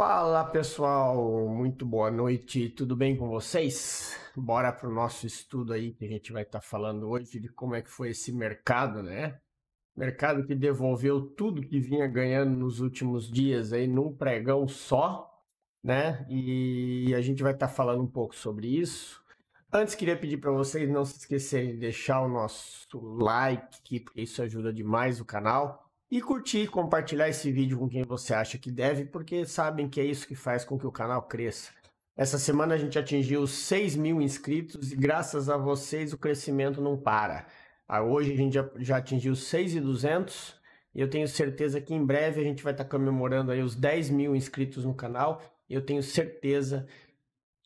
Fala pessoal, muito boa noite, tudo bem com vocês? Bora para o nosso estudo aí que a gente vai estar falando hoje de como é que foi esse mercado, né? Mercado que devolveu tudo que vinha ganhando nos últimos dias aí num pregão só, né? E a gente vai estar falando um pouco sobre isso. Antes, queria pedir para vocês não se esquecerem de deixar o nosso like, porque isso ajuda demais o canal. E curtir, compartilhar esse vídeo com quem você acha que deve, porque sabem que é isso que faz com que o canal cresça. Essa semana a gente atingiu 6.000 inscritos e graças a vocês o crescimento não para. Hoje a gente já atingiu 6.200 e eu tenho certeza que em breve a gente vai estar comemorando aí os 10.000 inscritos no canal. E eu tenho certeza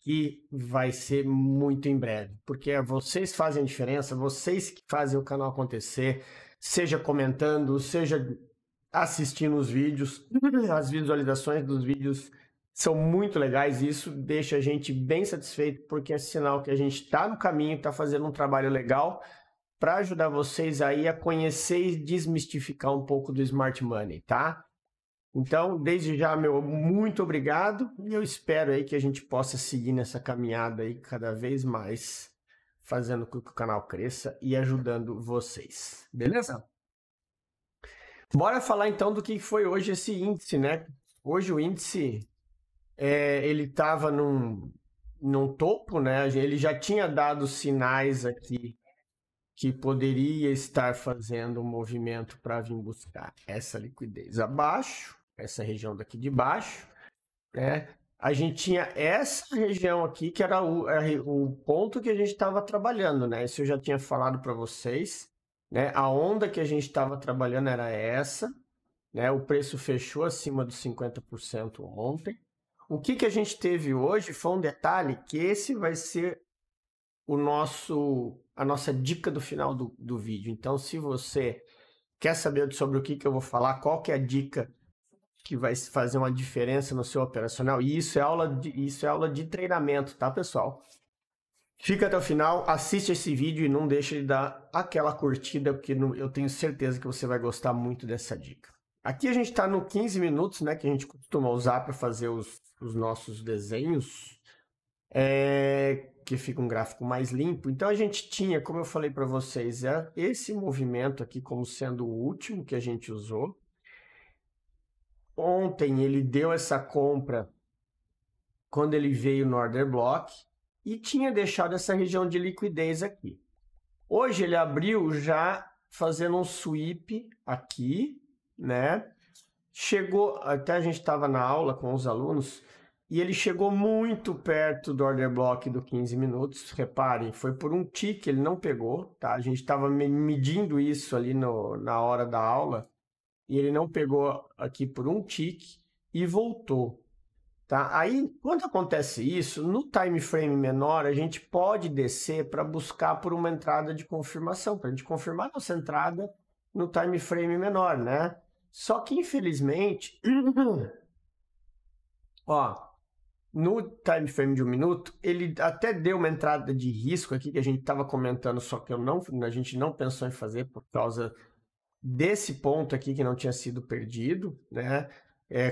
que vai ser muito em breve, porque vocês fazem a diferença, vocês que fazem o canal acontecer, seja comentando, seja assistindo os vídeos, as visualizações dos vídeos são muito legais e isso deixa a gente bem satisfeito, porque é sinal que a gente está no caminho, está fazendo um trabalho legal para ajudar vocês aí a conhecer e desmistificar um pouco do Smart Money, tá? Então, desde já, meu muito obrigado e eu espero aí que a gente possa seguir nessa caminhada aí cada vez mais, fazendo com que o canal cresça e ajudando vocês, beleza? Bora falar então do que foi hoje esse índice, né? Hoje o índice, ele estava num topo, né? Ele já tinha dado sinais aqui que poderia estar fazendo um movimento para vir buscar essa liquidez abaixo, essa região daqui de baixo, né? A gente tinha essa região aqui que era o ponto que a gente estava trabalhando, né? Isso eu já tinha falado para vocês, né? A onda que a gente estava trabalhando era essa, né? O preço fechou acima dos 50% ontem. O que a gente teve hoje foi um detalhe que esse vai ser a nossa dica do final do vídeo. Então, se você quer saber sobre o que eu vou falar, qual que é a dica que vai fazer uma diferença no seu operacional, e isso é aula de treinamento, tá, pessoal? Fica até o final, assiste esse vídeo e não deixe de dar aquela curtida, porque eu tenho certeza que você vai gostar muito dessa dica. Aqui a gente está no 15 minutos, né, que a gente costuma usar para fazer os nossos desenhos, que fica um gráfico mais limpo. Então a gente tinha, como eu falei para vocês, esse movimento aqui como sendo o último que a gente usou. Ontem ele deu essa compra quando ele veio no order block e tinha deixado essa região de liquidez aqui. Hoje ele abriu já fazendo um sweep aqui, né? Chegou, até a gente estava na aula com os alunos, e ele chegou muito perto do order block do 15 minutos. Reparem, foi por um tick, ele não pegou, tá? A gente estava medindo isso ali na hora da aula, e ele não pegou aqui por um tick e voltou, tá? Aí, quando acontece isso, no time frame menor, a gente pode descer para buscar por uma entrada de confirmação, para a gente confirmar nossa entrada no time frame menor, né? Só que, infelizmente, ó, no time frame de 1 minuto, ele até deu uma entrada de risco aqui que a gente estava comentando, só que a gente não pensou em fazer por causa desse ponto aqui que não tinha sido perdido, né?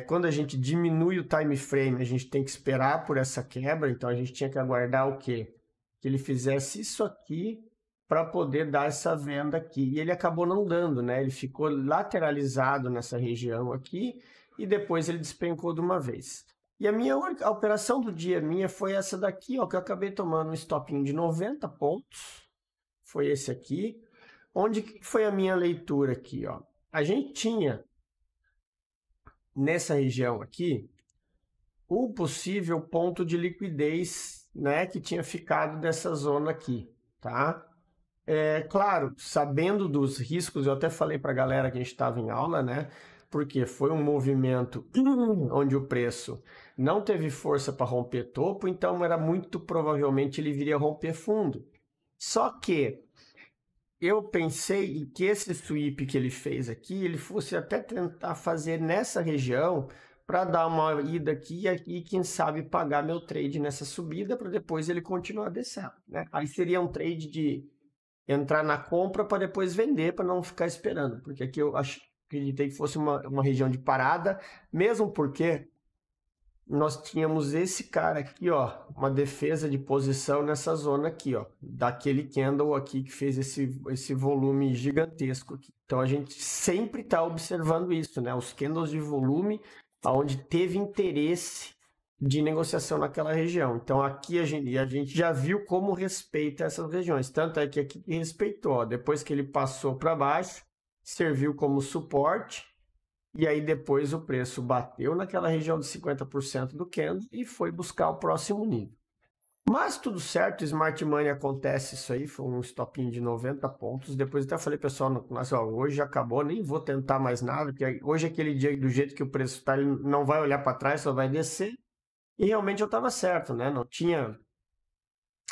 Quando a gente diminui o time frame, a gente tem que esperar por essa quebra, então a gente tinha que aguardar o quê? Que ele fizesse isso aqui para poder dar essa venda aqui. E ele acabou não dando, né? Ele ficou lateralizado nessa região aqui e depois ele despencou de uma vez. E a operação do dia minha foi essa daqui, ó, que eu acabei tomando um stopinho de 90 pontos. Foi esse aqui. Onde que foi a minha leitura aqui, ó? A gente tinha nessa região aqui o possível ponto de liquidez, né, que tinha ficado dessa zona aqui, tá? Claro, sabendo dos riscos, eu até falei para a galera que a gente estava em aula, né? Porque foi um movimento onde o preço não teve força para romper topo, então era muito provavelmente ele viria romper fundo. Só que eu pensei que esse sweep que ele fez aqui, ele fosse até tentar fazer nessa região para dar uma ida aqui e quem sabe pagar meu trade nessa subida para depois ele continuar descendo, né? Aí seria um trade de entrar na compra para depois vender, para não ficar esperando, porque aqui eu acreditei que fosse uma região de parada, mesmo porque nós tínhamos esse cara aqui, ó, uma defesa de posição nessa zona aqui, ó, daquele candle aqui que fez esse volume gigantesco aqui. Então a gente sempre está observando isso, né? Os candles de volume, onde teve interesse de negociação naquela região. Então aqui a gente já viu como respeita essas regiões. Tanto é que aqui respeitou, ó, depois que ele passou para baixo, serviu como suporte. E aí depois o preço bateu naquela região de 50% do candle e foi buscar o próximo nível. Mas tudo certo, Smart Money acontece isso aí, foi um stopinho de 90 pontos. Depois até falei, pessoal, nossa, hoje acabou, nem vou tentar mais nada, porque hoje é aquele dia do jeito que o preço está, ele não vai olhar para trás, só vai descer. E realmente eu estava certo, né? Não tinha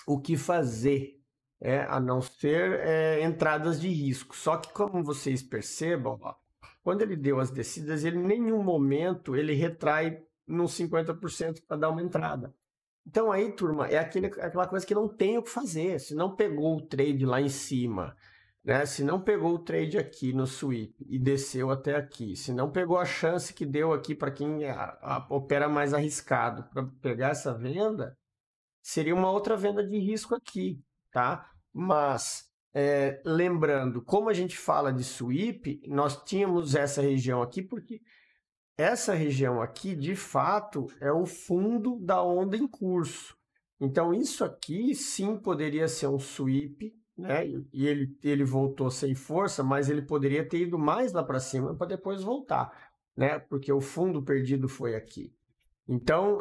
o que fazer, a não ser entradas de risco. Só que como vocês percebam, ó, quando ele deu as descidas, ele em nenhum momento ele retrai nos 50% para dar uma entrada. Então aí, turma, é aquela coisa que não tem o que fazer. Se não pegou o trade lá em cima, né? Se não pegou o trade aqui no sweep e desceu até aqui, se não pegou a chance que deu aqui para quem opera mais arriscado para pegar essa venda, seria uma outra venda de risco aqui, tá? Mas lembrando, como a gente fala de sweep, nós tínhamos essa região aqui porque essa região aqui, de fato, é o fundo da onda em curso. Então, isso aqui sim poderia ser um sweep, né? E ele voltou sem força, mas ele poderia ter ido mais lá para cima para depois voltar, né? Porque o fundo perdido foi aqui. Então,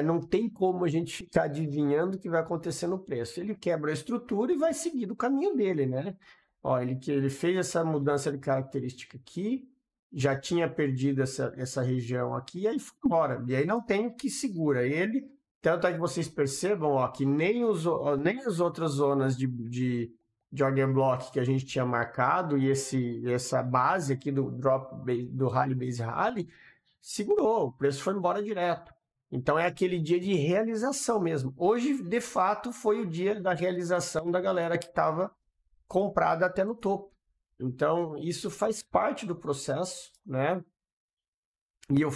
não tem como a gente ficar adivinhando o que vai acontecer no preço. Ele quebra a estrutura e vai seguir do caminho dele, né? Ó, ele fez essa mudança de característica aqui, já tinha perdido essa região aqui, e aí foi embora. E aí não tem o que segura ele. Tanto é que vocês percebam, ó, que nem as outras zonas de order block que a gente tinha marcado e essa base aqui do do rally base rally segurou, o preço foi embora direto. Então é aquele dia de realização mesmo. Hoje, de fato, foi o dia da realização da galera que estava comprada até no topo. Então, isso faz parte do processo, né? E eu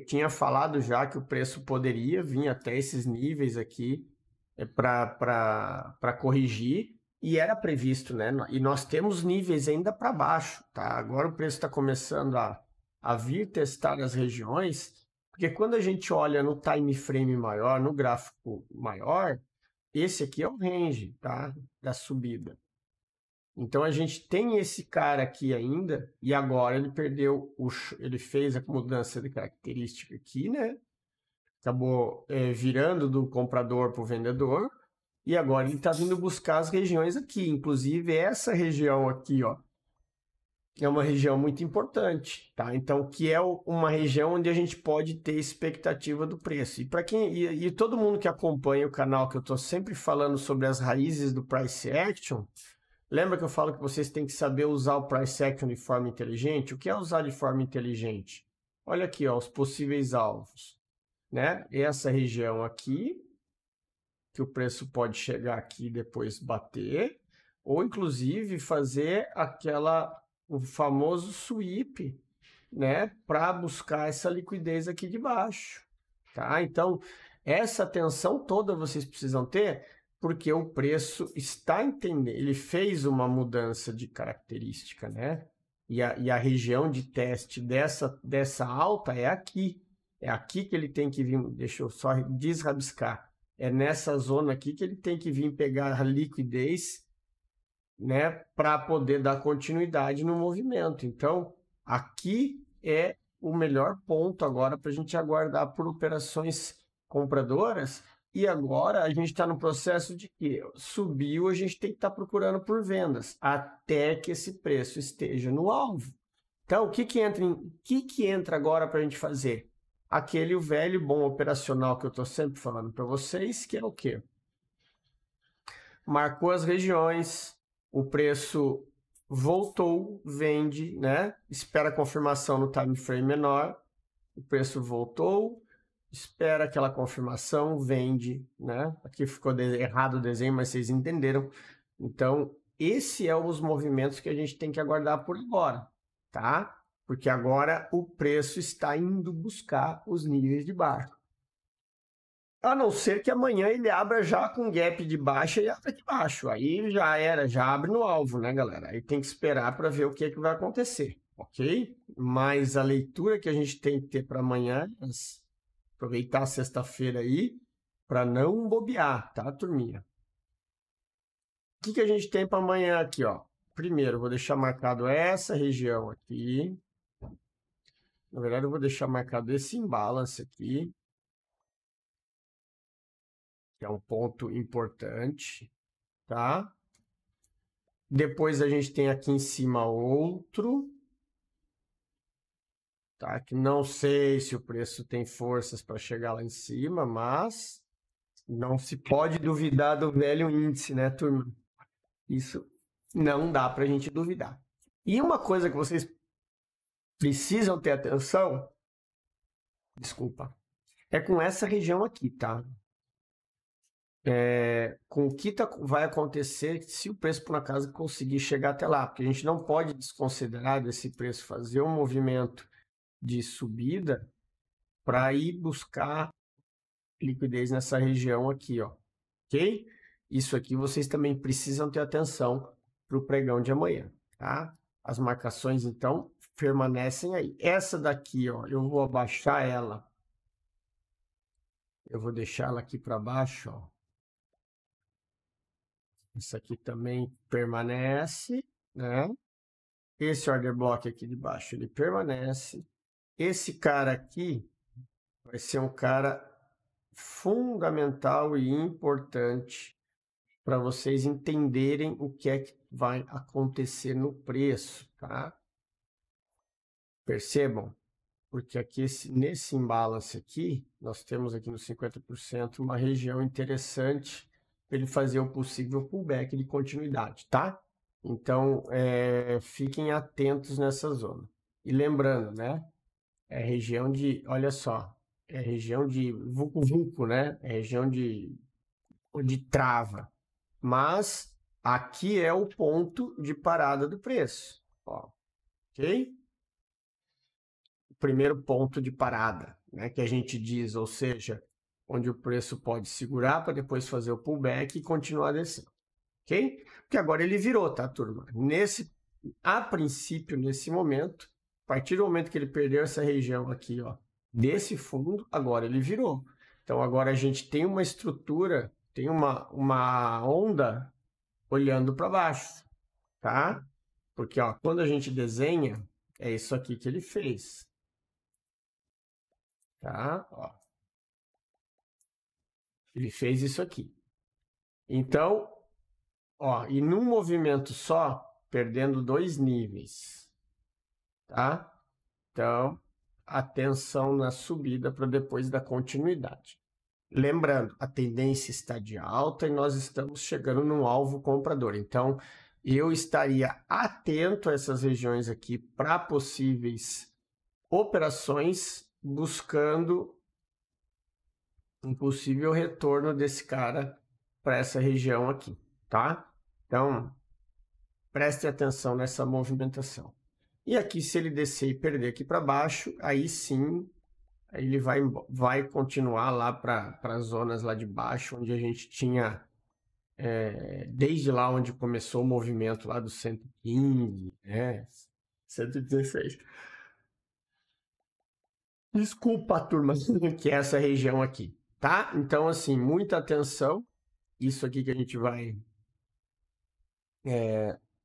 tinha falado já que o preço poderia vir até esses níveis aqui para corrigir, e era previsto, né? E nós temos níveis ainda para baixo, tá? Agora o preço está começando a vir testar as regiões, porque quando a gente olha no time frame maior, no gráfico maior, esse aqui é o range, tá? Da subida. Então a gente tem esse cara aqui ainda, e agora ele ele fez a mudança de característica aqui, né? Acabou virando do comprador para o vendedor, e agora ele está vindo buscar as regiões aqui, inclusive essa região aqui, ó, é uma região muito importante, tá? Então, que é uma região onde a gente pode ter expectativa do preço. E para e todo mundo que acompanha o canal, que eu estou sempre falando sobre as raízes do price action, lembra que eu falo que vocês têm que saber usar o price action de forma inteligente? O que é usar de forma inteligente? Olha aqui, ó, os possíveis alvos, né? Essa região aqui, que o preço pode chegar aqui e depois bater, ou inclusive fazer o famoso sweep, né, para buscar essa liquidez aqui de baixo, tá? Então, essa atenção toda vocês precisam ter, porque o preço está entendendo, ele fez uma mudança de característica, né? E a região de teste dessa alta é aqui que ele tem que vir, deixa eu só desrabiscar, é nessa zona aqui que ele tem que vir pegar a liquidez, né, para poder dar continuidade no movimento. Então, aqui é o melhor ponto agora para a gente aguardar por operações compradoras. E agora a gente está no processo de que subiu, a gente tem que estar procurando por vendas até que esse preço esteja no alvo. Então, o que entra agora para a gente fazer? Aquele velho bom operacional que eu estou sempre falando para vocês, que é o quê? Marcou as regiões, o preço voltou, vende, né? Espera a confirmação no time frame menor, o preço voltou, espera aquela confirmação, vende, né? Aqui ficou errado o desenho, mas vocês entenderam. Então, esse é os movimentos que a gente tem que aguardar por agora, tá? Porque agora o preço está indo buscar os níveis de baixo. A não ser que amanhã ele abra já com gap de baixa e abra de baixo. Aí já era, já abre no alvo, né, galera? Aí tem que esperar para ver o que é que vai acontecer, ok? Mas a leitura que a gente tem que ter para amanhã, aproveitar a sexta-feira aí, para não bobear, tá, turminha? O que a gente tem para amanhã aqui, ó? Primeiro, vou deixar marcado essa região aqui. Na verdade, eu vou deixar marcado esse imbalance aqui, que é um ponto importante, tá? Depois a gente tem aqui em cima outro, tá? Que não sei se o preço tem forças para chegar lá em cima, mas não se pode duvidar do velho índice, né, turma? Isso não dá para a gente duvidar. E uma coisa que vocês precisam ter atenção, desculpa, é com essa região aqui, tá? Com o que vai acontecer se o preço, por acaso, conseguir chegar até lá. Porque a gente não pode desconsiderar desse preço fazer um movimento de subida para ir buscar liquidez nessa região aqui, ó. Ok? Isso aqui vocês também precisam ter atenção para o pregão de amanhã, tá? As marcações, então, permanecem aí. Essa daqui, ó, eu vou abaixar ela. Eu vou deixar ela aqui para baixo, ó. Isso aqui também permanece, né? Esse order block aqui de baixo, ele permanece. Esse cara aqui vai ser um cara fundamental e importante para vocês entenderem o que é que vai acontecer no preço, tá? Percebam? Porque aqui, nesse imbalance aqui, nós temos aqui no 50% uma região interessante para ele fazer o possível pullback de continuidade, tá? Então, fiquem atentos nessa zona. E lembrando, né? É região de, olha só, é região de vulco-vulco, né? É região de trava. Mas aqui é o ponto de parada do preço, ó, ok? O primeiro ponto de parada, né? Que a gente diz, ou seja, onde o preço pode segurar para depois fazer o pullback e continuar descendo, ok? Porque agora ele virou, tá, turma? A princípio, nesse momento, a partir do momento que ele perdeu essa região aqui, ó, desse fundo, agora ele virou. Então, agora a gente tem uma estrutura, tem uma onda olhando para baixo, tá? Porque, ó, quando a gente desenha, é isso aqui que ele fez, tá? Ó. Ele fez isso aqui. Então, ó, e num movimento só, perdendo 2 níveis, tá? Então, atenção na subida para depois da continuidade. Lembrando, a tendência está de alta e nós estamos chegando num alvo comprador. Então, eu estaria atento a essas regiões aqui para possíveis operações, buscando um possível retorno desse cara para essa região aqui, tá? Então, preste atenção nessa movimentação. E aqui, se ele descer e perder aqui para baixo, aí sim, aí ele vai continuar lá para as zonas lá de baixo, onde a gente tinha, desde lá onde começou o movimento lá do 115, 116. Desculpa, turma, que é essa região aqui, tá? Então, assim, muita atenção. Isso aqui que a gente vai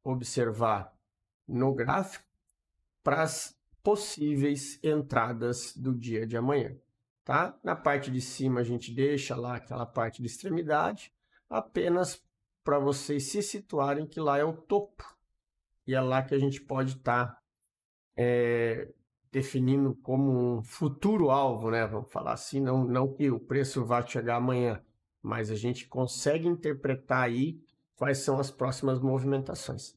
observar no gráfico para as possíveis entradas do dia de amanhã, tá? Na parte de cima a gente deixa lá aquela parte de extremidade, apenas para vocês se situarem que lá é o topo. E é lá que a gente pode estar definindo como um futuro alvo, né? Vamos falar assim, não que o preço vá chegar amanhã, mas a gente consegue interpretar aí quais são as próximas movimentações.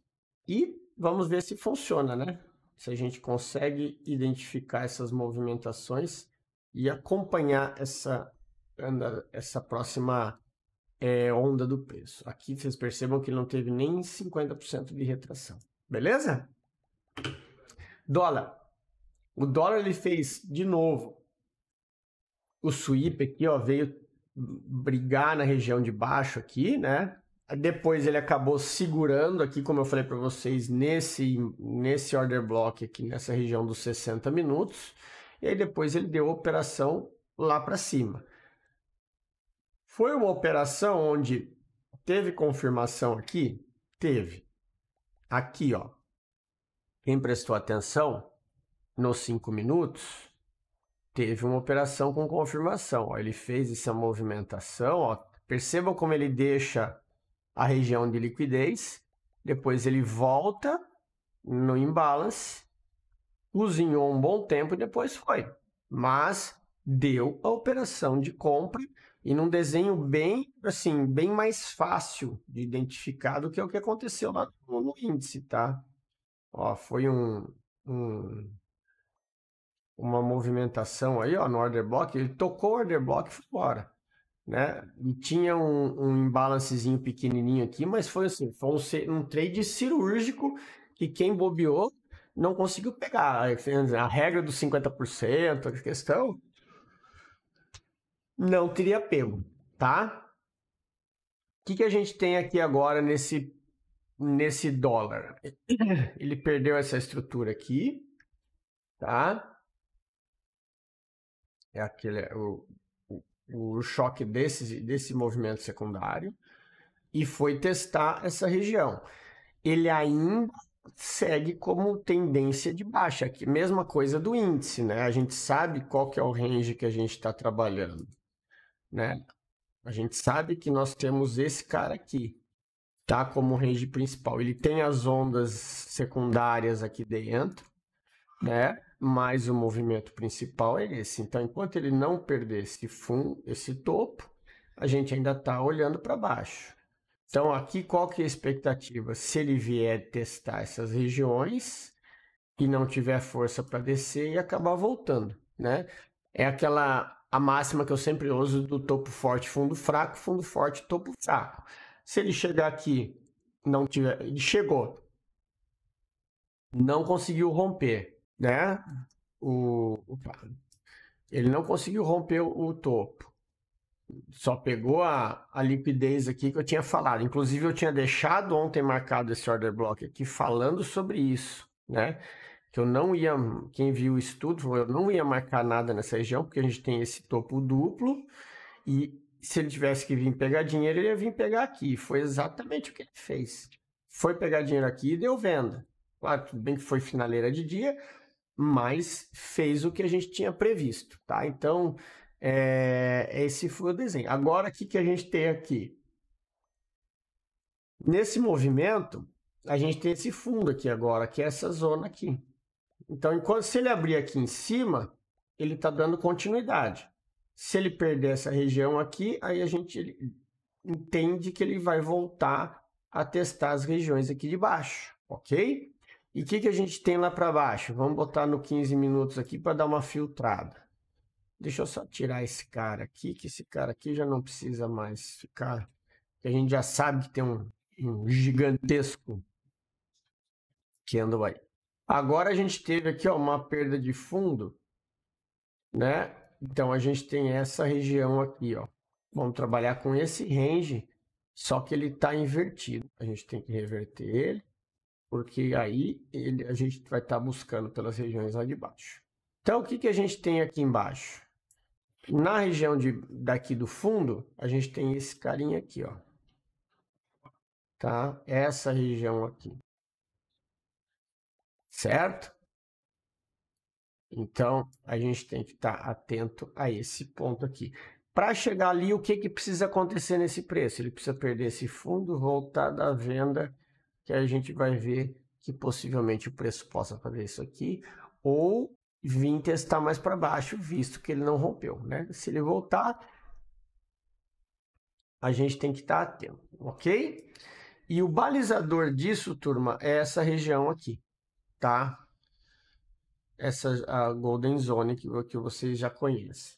E vamos ver se funciona, né? Se a gente consegue identificar essas movimentações e acompanhar essa próxima onda do preço. Aqui vocês percebam que não teve nem 50% de retração. Beleza? Dólar. O dólar ele fez de novo o sweep aqui, ó, veio brigar na região de baixo aqui, né? Depois ele acabou segurando aqui, como eu falei para vocês, nesse order block aqui, nessa região dos 60 minutos. E aí depois ele deu a operação lá para cima. Foi uma operação onde teve confirmação aqui? Teve. Aqui, ó. Quem prestou atenção nos 5 minutos, teve uma operação com confirmação. Ó, ele fez essa movimentação. Ó. Percebam como ele deixa a região de liquidez. Depois ele volta no imbalance. Cozinhou um bom tempo e depois foi. Mas deu a operação de compra e num desenho bem, assim, bem mais fácil de identificar do que o que aconteceu lá no índice, tá? Ó, foi uma movimentação aí, ó, no order block, ele tocou o order block e foi embora, né? E tinha um imbalancezinho pequenininho aqui, mas foi assim, foi um trade cirúrgico que quem bobeou não conseguiu pegar. A regra dos 50%, a questão, não teria pego, tá? O que a gente tem aqui agora nesse dólar? Ele perdeu essa estrutura aqui, tá? É o choque desse movimento secundário e foi testar essa região. Ele ainda segue como tendência de baixa, aqui, mesma coisa do índice, né? A gente sabe qual que é o range que a gente está trabalhando, né? A gente sabe que nós temos esse cara aqui, tá? Como range principal. Ele tem as ondas secundárias aqui dentro, né? Mas o movimento principal é esse. Então, enquanto ele não perder esse topo, a gente ainda está olhando para baixo. Então, aqui qual que é a expectativa? Se ele vier testar essas regiões e não tiver força para descer e acabar voltando, né? É a máxima que eu sempre uso do topo forte, fundo forte, topo fraco. Se ele chegar aqui, não tiver, ele chegou, não conseguiu romper, né? Ele não conseguiu romper o topo. Só pegou a liquidez aqui que eu tinha falado. Inclusive, eu tinha deixado ontem marcado esse order block aqui falando sobre isso, né? Que eu não ia, quem viu o estudo, eu não ia marcar nada nessa região, porque a gente tem esse topo duplo, e se ele tivesse que vir pegar dinheiro, ele ia vir pegar aqui. Foi exatamente o que ele fez. Foi pegar dinheiro aqui e deu venda. Claro, tudo bem que foi finaleira de dia, mas fez o que a gente tinha previsto, tá? Então, esse foi o desenho. Agora, o que a gente tem aqui? Nesse movimento, a gente tem esse fundo aqui agora, que é essa zona aqui. Então, se ele abrir aqui em cima, ele está dando continuidade. Se ele perder essa região aqui, aí a gente entende que ele vai voltar a testar as regiões aqui de baixo, ok? E o que a gente tem lá para baixo? Vamos botar no 15 minutos aqui para dar uma filtrada. Deixa eu só tirar esse cara aqui, que esse cara aqui já não precisa mais ficar... Que a gente já sabe que tem um gigantesco candle aí. Agora a gente teve aqui, ó, uma perda de fundo, né? Então a gente tem essa região aqui, ó. Vamos trabalhar com esse range, só que ele está invertido. A gente tem que reverter ele, porque aí a gente vai estar buscando pelas regiões lá de baixo. Então o que a gente tem aqui embaixo? Na região daqui do fundo, a gente tem esse carinha aqui, ó. Tá? Essa região aqui. Certo? Então, a gente tem que estar atento a esse ponto aqui. Para chegar ali, o que precisa acontecer nesse preço? Ele precisa perder esse fundo, voltar da venda, que a gente vai ver que possivelmente o preço possa fazer isso aqui, ou vir testar mais para baixo, visto que ele não rompeu, né? Se ele voltar, a gente tem que estar atento, ok? E o balizador disso, turma, é essa região aqui, tá? A Golden Zone que vocês já conhecem,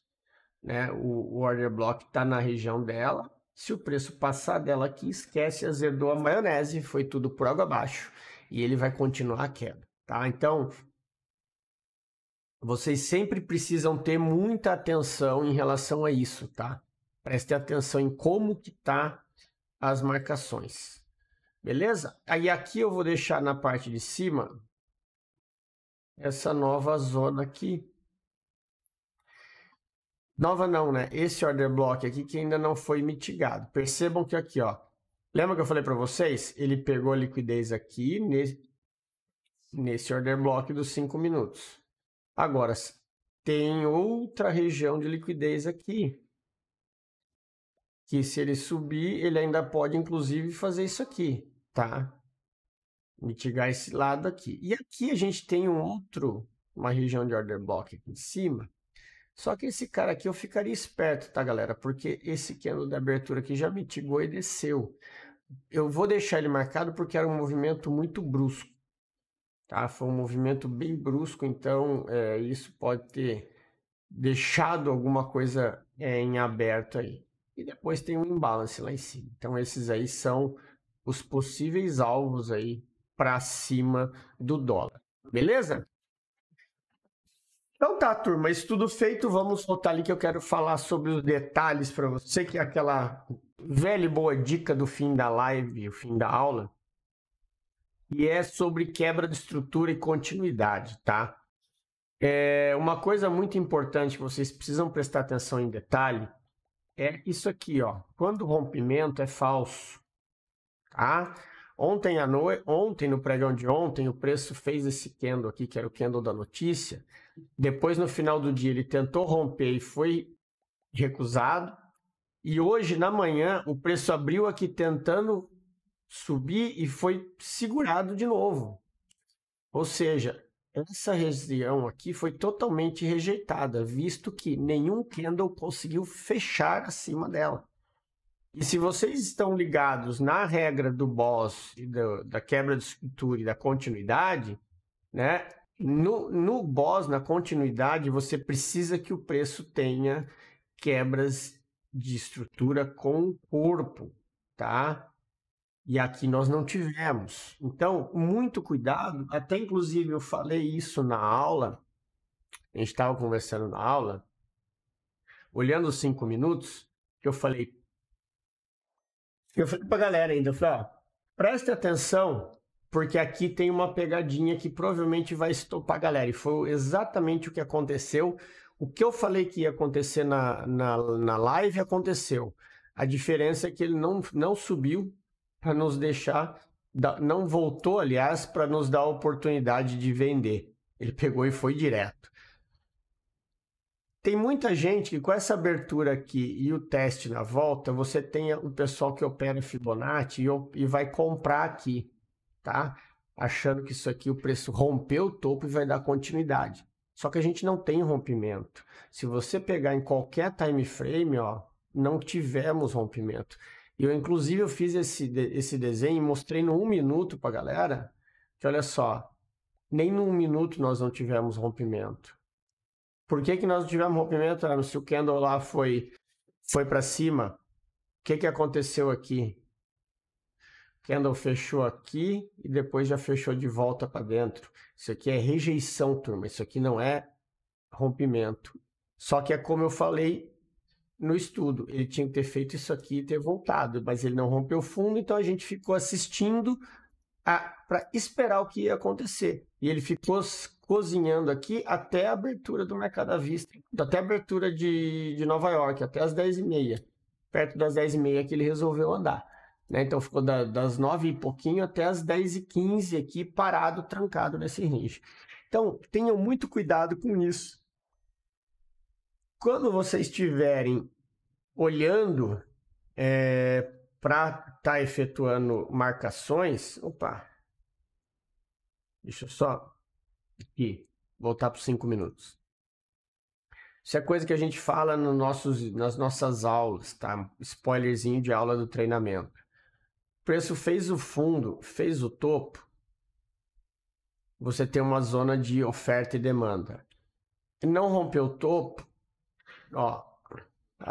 né? O order block está na região dela. Se o preço passar dela aqui, esquece, azedou a maionese, foi tudo por água abaixo e ele vai continuar a queda, tá? Então, vocês sempre precisam ter muita atenção em relação a isso, tá? Preste atenção em como que tá as marcações. Beleza? Aí aqui eu vou deixar na parte de cima essa nova zona aqui. Nova não, né? Esse order block aqui que ainda não foi mitigado. Percebam que aqui, ó. Lembra que eu falei para vocês? Ele pegou a liquidez aqui nesse order block dos 5 minutos. Agora, tem outra região de liquidez aqui. Que se ele subir, ele ainda pode, inclusive, fazer isso aqui, tá? Mitigar esse lado aqui. E aqui a gente tem uma região de order block aqui em cima. Só que esse cara aqui eu ficaria esperto, tá, galera? Porque esse candle de abertura aqui já mitigou e desceu. Eu vou deixar ele marcado porque era um movimento muito brusco, tá? Foi um movimento bem brusco, então isso pode ter deixado alguma coisa em aberto aí. E depois tem um imbalance lá em cima. Então esses aí são os possíveis alvos aí para cima do dólar. Beleza? Então tá, turma, isso tudo feito, vamos voltar ali que eu quero falar sobre os detalhes para você, que é aquela velha e boa dica do fim da live, o fim da aula, e é sobre quebra de estrutura e continuidade, tá? Uma coisa muito importante que vocês precisam prestar atenção em detalhe é isso aqui, ó. Quando o rompimento é falso, tá? Ontem no pregão de ontem, o preço fez esse candle aqui, que era o candle da notícia. Depois, no final do dia, ele tentou romper e foi recusado. E hoje, na manhã, o preço abriu aqui tentando subir e foi segurado de novo. Ou seja, essa região aqui foi totalmente rejeitada, visto que nenhum candle conseguiu fechar acima dela. E se vocês estão ligados na regra do BOS e da quebra de estrutura e da continuidade, né? No BOS, na continuidade, você precisa que o preço tenha quebras de estrutura com corpo, tá? E aqui nós não tivemos. Então, muito cuidado. Até inclusive eu falei isso na aula. A gente estava conversando na aula, olhando os 5 minutos, que eu falei para a galera ainda, eu falei, ó, preste atenção, porque aqui tem uma pegadinha que provavelmente vai estopar a galera. E foi exatamente o que aconteceu. O que eu falei que ia acontecer na live aconteceu. A diferença é que ele não subiu para nos deixar, não voltou, aliás, para nos dar a oportunidade de vender. Ele pegou e foi direto. Tem muita gente que com essa abertura aqui e o teste na volta, você tem o pessoal que opera Fibonacci e vai comprar aqui, tá? Achando que isso aqui o preço rompeu o topo e vai dar continuidade. Só que a gente não tem rompimento. Se você pegar em qualquer time frame, ó, não tivemos rompimento. Inclusive, eu fiz esse desenho e mostrei no 1 minuto para a galera, que olha só, nem no 1 minuto nós não tivemos rompimento. Por que nós não tivemos rompimento? Se o candle lá foi para cima, o que aconteceu aqui? O candle fechou aqui e depois já fechou de volta para dentro. Isso aqui é rejeição, turma. Isso aqui não é rompimento. Só que é como eu falei no estudo. Ele tinha que ter feito isso aqui e ter voltado, mas ele não rompeu fundo, então a gente ficou assistindo para esperar o que ia acontecer. E ele ficou cozinhando aqui até a abertura do mercado à vista, até a abertura de Nova York, até as 10h30. Perto das 10h30 que ele resolveu andar. Né? Então ficou das 9 e pouquinho até as 10h15 aqui parado, trancado nesse range. Então tenham muito cuidado com isso. Quando vocês estiverem olhando para estar efetuando marcações, deixa eu só aqui, voltar para os 5 minutos. Isso é coisa que a gente fala nas nossas aulas, tá? Spoilerzinho de aula do treinamento. O preço fez o fundo, fez o topo, você tem uma zona de oferta e demanda. Não rompeu o topo, ó,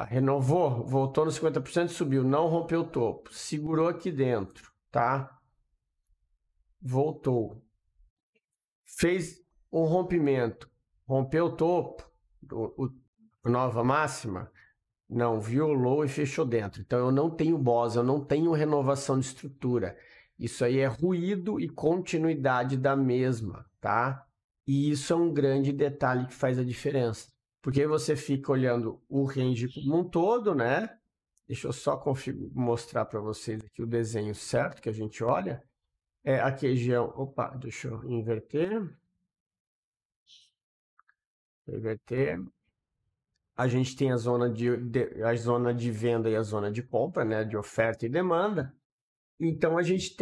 renovou, voltou no 50%, subiu, não rompeu o topo, segurou aqui dentro, tá? Voltou. Fez um rompimento, rompeu o topo, nova máxima, Não, violou e fechou dentro. Então eu não tenho BOS, eu não tenho renovação de estrutura. Isso aí é ruído e continuidade da mesma, tá? E isso é um grande detalhe que faz a diferença. Porque você fica olhando o range como um todo, né? Deixa eu só mostrar para vocês aqui o desenho certo que a gente olha. É a região. Opa, deixa eu inverter. Inverter. A gente tem a zona de venda e a zona de compra, né? De oferta e demanda. Então a gente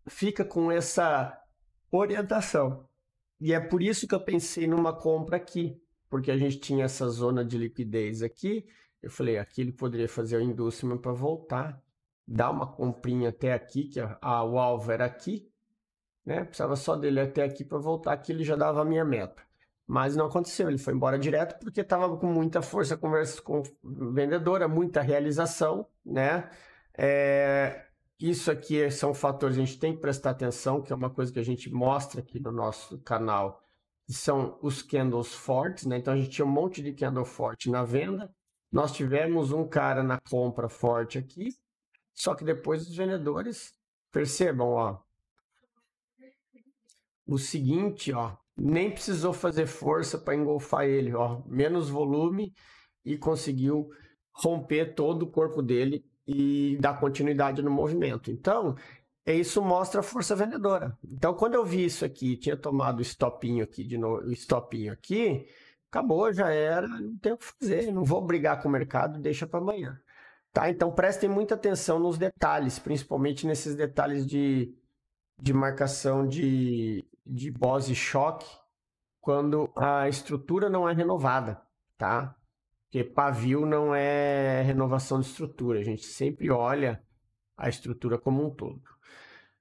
fica com essa orientação. E é por isso que eu pensei numa compra aqui, porque a gente tinha essa zona de liquidez aqui. Eu falei, aqui ele poderia fazer o inducement para voltar, dar uma comprinha até aqui, que o alvo era aqui, né? Precisava só dele até aqui para voltar, aqui ele já dava a minha meta. Mas não aconteceu, ele foi embora direto porque estava com muita força, conversa com vendedora, muita realização, né? Isso aqui são fatores que a gente tem que prestar atenção, que é uma coisa que a gente mostra aqui no nosso canal, que são os candles fortes, né? Então a gente tinha um monte de candle forte na venda, nós tivemos um cara na compra forte aqui, só que depois os vendedores, percebam, ó, o seguinte, ó, nem precisou fazer força para engolfar ele, ó, menos volume e conseguiu romper todo o corpo dele e dar continuidade no movimento. Então, isso mostra a força vendedora. Então, quando eu vi isso aqui, tinha tomado o stopinho aqui, de novo, o stopinho aqui, acabou, já era, não tem o que fazer, não vou brigar com o mercado, deixa para amanhã. Tá? Então, prestem muita atenção nos detalhes, principalmente nesses detalhes de marcação de BOS e choque, quando a estrutura não é renovada, tá? Porque pavio não é renovação de estrutura, a gente sempre olha a estrutura como um todo.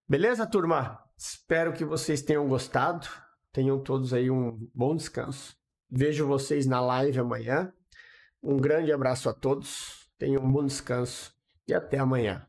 Beleza, turma? Espero que vocês tenham gostado, tenham todos aí um bom descanso. Vejo vocês na live amanhã. Um grande abraço a todos, tenham um bom descanso e até amanhã.